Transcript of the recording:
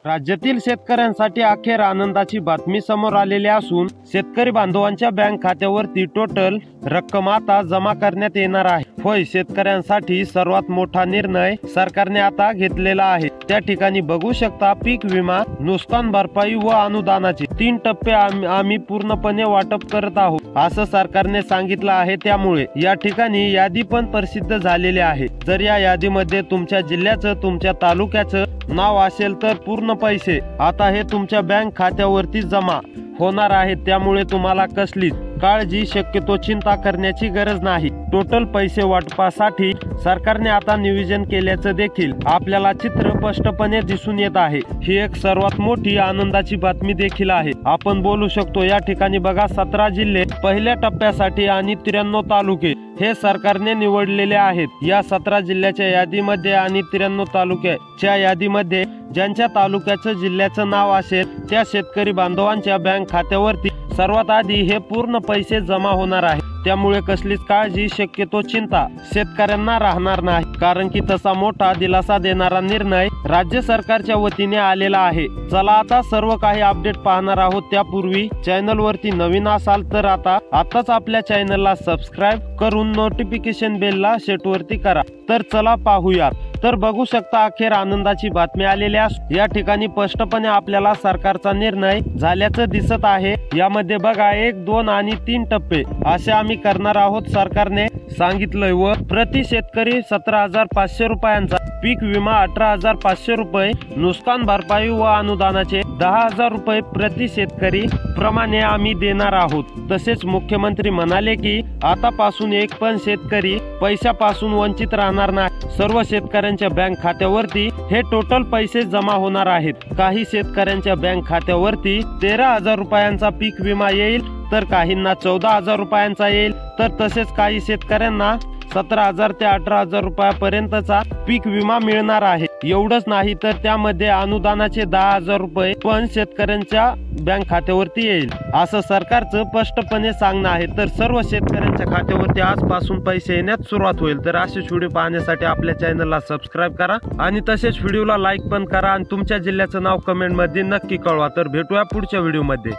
राज्यातील शेतकऱ्यांसाठी अखेर आनंदाची बातमी समोर आलेली असून शेतकरी बांधवांच्या बँक खात्यावरती टोटल रक्कम आता जमा करण्यात येणार आहे। होय, शेतकऱ्यांसाठी सर्वात मोठा निर्णय सरकारने आता घेतलेला आहे। त्या ठिकाणी बघू शकता, पीक विमा, नुकसान भरपाई व अनुदानाचे 3 टप्पे आम्ही पूर्णपणे वाटप करत आहोत असं सरकारने सांगितलं आहे। त्यामुळे या ठिकाणी यादी पण प्रसिद्ध झालेली आहे। जर या यादीमध्ये तुमच्या जिल्ह्याचं, तुमच्या तालुक्याचं नाव असेल तर पूर्ण पैसे आता हे तुमच्या बँक खात्यावरती जमा होणार आहे। त्यामुळे तुम्हाला कसलीच काळजी, शक्यतो चिंता करण्याची गरज नाही। टोटल पैसे वाटपासाठी सरकारने आता नियोजन केल्याचं देखील आपल्याला चित्र स्पष्टपणे दिसून येत आहे। ही एक सर्वात मोठी आनंदाची बातमी देखील आहे। आपण बोलू शकतो या ठिकाणी बघा, 17 जिल्हे पहिल्या टप्प्यासाठी आणि 93 तालुके हे सरकारने निवडलेले आहेत। या 17 जिल्ह्याच्या यादीमध्ये आणि 93 तालुक्याच्या यादीमध्ये ज्यांच्या तालुक्याचं, जिल्ह्याचं नाव असेल त्या शेतकरी बांधवांच्या बँक खात्यावरती सर्वात आधी हे पूर्ण पैसे जमा होणार आहे। त्यामुळे कसलीच काळजी, शक्यतो चिंता शेतकऱ्यांना राहणार नाही, कारण की तसा मोठा दिलासा देणारा निर्णय राज्य सरकारच्या वतीने आलेला आहे। चला आता सर्व काही अपडेट पाहणार आहोत। त्यापूर्वी चॅनल वरती नवीन असाल तर आताच आपल्या चॅनलला सबस्क्राइब करून नोटिफिकेशन बेलला सेट वरती करा। तर चला पाहूयात। तर बघू शकता, अखेर आनंदाची बातमी आलेली आहे। या ठिकाणी स्पष्टपणे आपल्याला सरकारचा निर्णय झाल्याचं दिसत आहे। यामध्ये बघा, 1, 2 आणि 3 टप्पे असे आम्ही करणार आहोत, सरकारने सांगितलंय। व प्रति शेतकरी 17,500 रुपयांचा पीक विमा, 18,500 रुपये नुकसान भरपाई व अनुदानाचे 10,000 रुपये प्रति शेतकरी प्रमाणे आम्ही देणार आहोत। तसेच मुख्यमंत्री म्हणाले की आतापासून एक पण शेतकरी पैशापासून वंचित राहणार नाही। सर्व शेतकऱ्यांच्या बँक खात्यावरती हे टोटल पैसे जमा होणार आहेत। काही शेतकऱ्यांच्या बँक खात्यावरती 13,000 रुपयांचा पीक विमा येईल, तर काहींना 14,000 रुपयांचा येईल, तर तसेच काही शेतकऱ्यांना 17,000 ते 18,000 रुपयापर्यंतचा पीक विमा मिळणार आहे। एवढंच नाही तर त्यामध्ये अनुदानाचे 10,000 रुपये पण शेतकऱ्यांच्या बँक खात्यावरती येईल असं सरकारचं स्पष्टपणे सांगणं आहे। तर सर्व शेतकऱ्यांच्या खात्यावरती आजपासून पैसे येण्यास सुरुवात होईल। तर असेच व्हिडिओ पाहण्यासाठी आपल्या चॅनलला सबस्क्राइब करा आणि तसेच व्हिडिओला लाईक पण करा आणि तुमच्या जिल्ह्याचं नाव कमेंट मध्ये नक्की कळवा। तर भेटूया पुढच्या व्हिडिओ मध्ये।